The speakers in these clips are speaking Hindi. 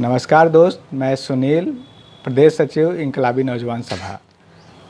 नमस्कार दोस्त, मैं सुनील, प्रदेश सचिव इनकलाबी नौजवान सभा।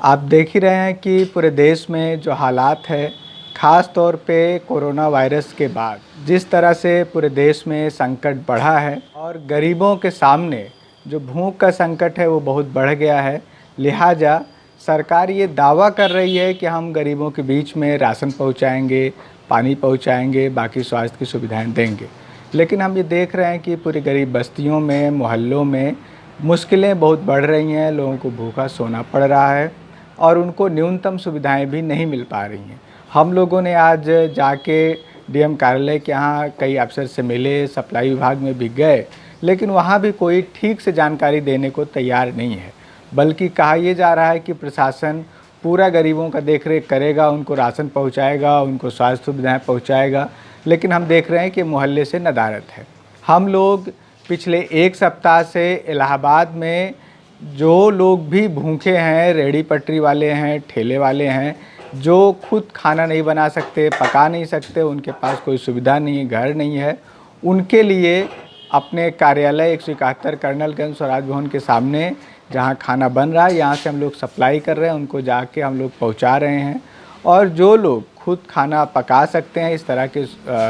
आप देख ही रहे हैं कि पूरे देश में जो हालात है, ख़ास तौर पे कोरोना वायरस के बाद जिस तरह से पूरे देश में संकट बढ़ा है और गरीबों के सामने जो भूख का संकट है वो बहुत बढ़ गया है। लिहाजा सरकार ये दावा कर रही है कि हम गरीबों के बीच में राशन पहुंचाएंगे, पानी पहुंचाएंगे, बाकी स्वास्थ्य की सुविधाएं देंगे। लेकिन हम ये देख रहे हैं कि पूरी गरीब बस्तियों में, मोहल्लों में मुश्किलें बहुत बढ़ रही हैं, लोगों को भूखा सोना पड़ रहा है और उनको न्यूनतम सुविधाएं भी नहीं मिल पा रही हैं। हम लोगों ने आज जाके डीएम कार्यालय के यहाँ कई अफसर से मिले, सप्लाई विभाग में भी गए, लेकिन वहाँ भी कोई ठीक से जानकारी देने को तैयार नहीं है। बल्कि कहा यह जा रहा है कि प्रशासन पूरा गरीबों का देखरेख करेगा, उनको राशन पहुँचाएगा, उनको स्वास्थ्य सुविधाएँ पहुँचाएगा, लेकिन हम देख रहे हैं कि मोहल्ले से नदारत है। हम लोग पिछले एक सप्ताह से इलाहाबाद में जो लोग भी भूखे हैं, रेहड़ी पटरी वाले हैं, ठेले वाले हैं, जो खुद खाना नहीं बना सकते, पका नहीं सकते, उनके पास कोई सुविधा नहीं है, घर नहीं है, उनके लिए अपने कार्यालय 171 कर्नलगंज स्वराज भवन के सामने जहां खाना बन रहा है, यहाँ से हम लोग सप्लाई कर रहे हैं, उनको जाके हम लोग पहुँचा रहे हैं। और जो लोग खुद खाना पका सकते हैं, इस तरह के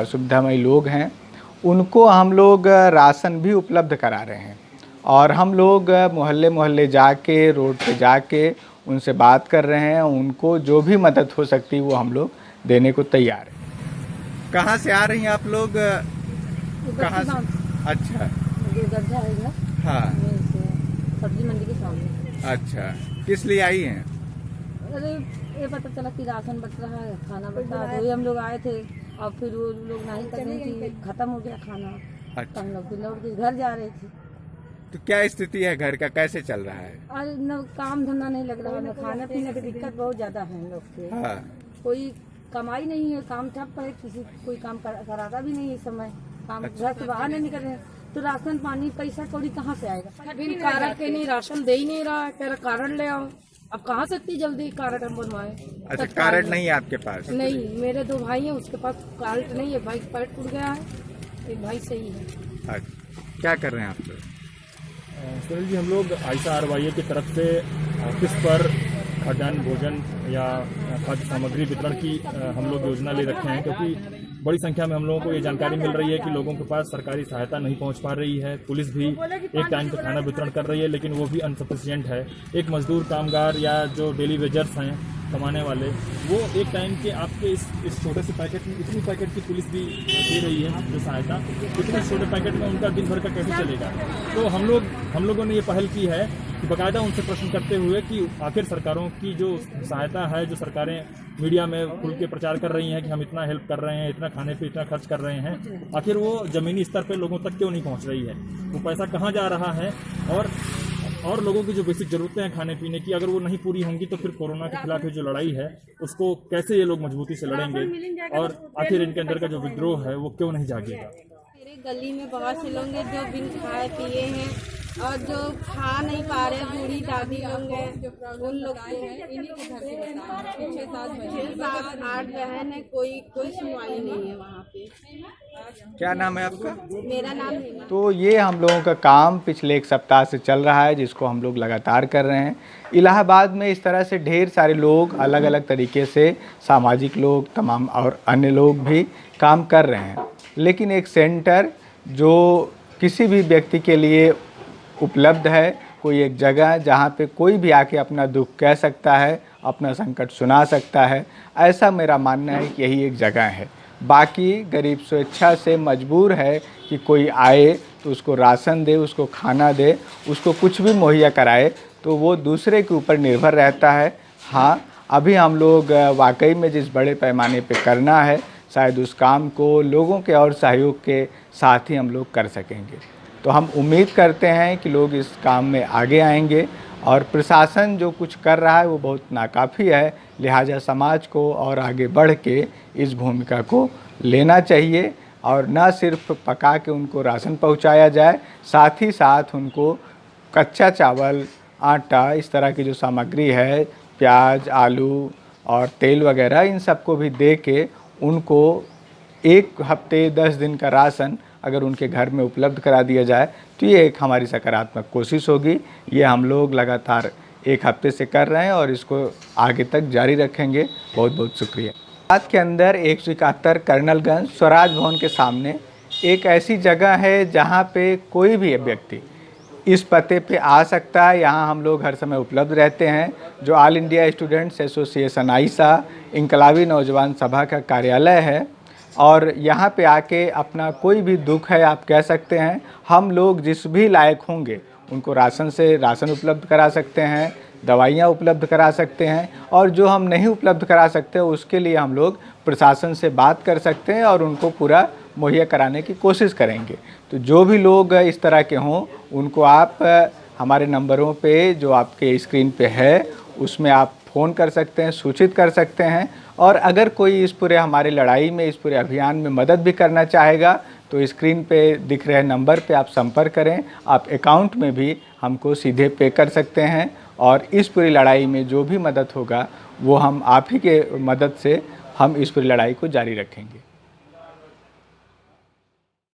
सुविधामयी लोग हैं, उनको हम लोग राशन भी उपलब्ध करा रहे हैं। और हम लोग मोहल्ले मोहल्ले जाके, रोड पे जाके उनसे बात कर रहे हैं, उनको जो भी मदद हो सकती है वो हम लोग देने को तैयार हैं। कहाँ से आ रही हैं आप लोग? कहाँ से? अच्छा, हाँ, सब्जी मंडी के सामने। अच्छा, किस लिए आई हैं? अरे ये पता चला कि राशन बच रहा है, खाना बच रहा है, वही हम लोग आए थे और फिर वो लोग नहीं कर रहे कि खत्म हो गया खाना। अच्छा, हम लोग फिर लौट के घर जा रहे थे। तो क्या स्थिति है घर का, कैसे चल रहा है? अरे न काम धंधा नहीं लग रहा है, खाने पीने की दिक्कत बहुत ज्यादा है हम लोग के। हाँ, कोई कमाई नहीं है, काम ठप है, किसी कोई काम कराता भी नहीं इस समय, काम घर से बाहर नहीं निकल रहे हैं, तो राशन पानी पैसा कौड़ी कहाँ से आएगा? बिन कार्ड के नहीं राशन दे ही नहीं रहा है, कह रहा कार्ड ले आओ। अब कहाँ से इतनी जल्दी कार्ड हम बनवाए? अच्छा, कार्ड नहीं है आपके पास? नहीं, मेरे दो भाई हैं, उसके पास कार्ड नहीं है, भाई पैर टूट गया है, एक भाई सही है। अच्छा, क्या कर रहे हैं आप लोग? सुनील जी, हम लोग ICRYA की तरफ से ऑफिस पर खाद्यान्न भोजन या खाद्य सामग्री वितरण की हम लोग योजना ले रखे हैं, क्योंकि बड़ी संख्या में हम लोगों को ये जानकारी मिल रही है कि लोगों के पास सरकारी सहायता नहीं पहुंच पा रही है। पुलिस भी एक टाइम पे खाना वितरण कर रही है, लेकिन वो भी अनसफिशिएंट है। एक मजदूर, कामगार या जो डेली वेजर्स हैं कमाने वाले, वो एक टाइम के आपके इस छोटे से पैकेट में, इतनी पैकेट की पुलिस भी दे रही है जो सहायता, इतने छोटे पैकेट में उनका दिन भर का कैसे चलेगा? तो हम लोगों ने ये पहल की है कि बाकायदा उनसे प्रश्न करते हुए कि आखिर सरकारों की जो सहायता है, जो सरकारें मीडिया में खुल के प्रचार कर रही हैं कि हम इतना हेल्प कर रहे हैं, इतना खाने पे इतना खर्च कर रहे हैं, आखिर वो ज़मीनी स्तर पे लोगों तक क्यों नहीं पहुंच रही है? वो पैसा कहाँ जा रहा है? और लोगों की जो बेसिक ज़रूरतें हैं खाने पीने की, अगर वो नहीं पूरी होंगी तो फिर कोरोना के खिलाफ जो लड़ाई है उसको कैसे ये लोग मजबूती से लड़ेंगे? और आखिर इनके अंदर का जो विद्रोह है वो क्यों नहीं जागेगा? मेरे गली में बहुत से लोग हैं जो बिन खाए पिए हैं और जो खा नहीं पा रहे, बूढ़ी दादी लोग हैं, उन लोग को इन्हीं के घर से 6-7 बहन है, कोई सुनवाई नहीं है वहाँ पे। क्या नाम है आपका? मेरा नाम है। तो ये हम लोगों का काम पिछले एक सप्ताह से चल रहा है, जिसको हम लोग लगातार कर रहे हैं। इलाहाबाद में इस तरह से ढेर सारे लोग अलग अलग तरीके से, सामाजिक लोग, तमाम और अन्य लोग भी काम कर रहे हैं, लेकिन एक सेंटर जो किसी भी व्यक्ति के लिए उपलब्ध है, कोई एक जगह जहाँ पे कोई भी आके अपना दुख कह सकता है, अपना संकट सुना सकता है, ऐसा मेरा मानना है कि यही एक जगह है। बाकी गरीब स्वेच्छा से मजबूर है कि कोई आए तो उसको राशन दे, उसको खाना दे, उसको कुछ भी मुहैया कराए, तो वो दूसरे के ऊपर निर्भर रहता है। हाँ, अभी हम लोग वाकई में जिस बड़े पैमाने पे करना है, शायद उस काम को लोगों के और सहयोग के साथ ही हम लोग कर सकेंगे। तो हम उम्मीद करते हैं कि लोग इस काम में आगे आएंगे और प्रशासन जो कुछ कर रहा है वो बहुत नाकाफ़ी है। लिहाजा समाज को और आगे बढ़ के इस भूमिका को लेना चाहिए और न सिर्फ पका के उनको राशन पहुंचाया जाए, साथ ही साथ उनको कच्चा चावल, आटा, इस तरह की जो सामग्री है, प्याज, आलू और तेल वगैरह, इन सबको भी दे के उनको 1 हफ्ते 10 दिन का राशन अगर उनके घर में उपलब्ध करा दिया जाए तो ये एक हमारी सकारात्मक कोशिश होगी। ये हम लोग लगातार 1 हफ्ते से कर रहे हैं और इसको आगे तक जारी रखेंगे। बहुत बहुत शुक्रिया। रात के अंदर 171 कर्नलगंज स्वराज भवन के सामने एक ऐसी जगह है जहाँ पे कोई भी व्यक्ति इस पते पे आ सकता है। यहाँ हम लोग हर समय उपलब्ध रहते हैं। जो ऑल इंडिया स्टूडेंट्स एसोसिएशन आइसा इनकलाबी नौजवान सभा का कार्यालय है और यहाँ पे आके अपना कोई भी दुख है आप कह सकते हैं। हम लोग जिस भी लायक होंगे उनको राशन उपलब्ध करा सकते हैं, दवाइयाँ उपलब्ध करा सकते हैं और जो हम नहीं उपलब्ध करा सकते उसके लिए हम लोग प्रशासन से बात कर सकते हैं और उनको पूरा मुहैया कराने की कोशिश करेंगे। तो जो भी लोग इस तरह के हों उनको आप हमारे नंबरों पे जो आपके स्क्रीन पे है उसमें आप फ़ोन कर सकते हैं, सूचित कर सकते हैं। और अगर कोई इस पूरे हमारी लड़ाई में, इस पूरे अभियान में मदद भी करना चाहेगा तो स्क्रीन पे दिख रहे नंबर पे आप संपर्क करें। आप अकाउंट में भी हमको सीधे पे कर सकते हैं और इस पूरी लड़ाई में जो भी मदद होगा वो हम आप ही के मदद से हम इस पूरी लड़ाई को जारी रखेंगे।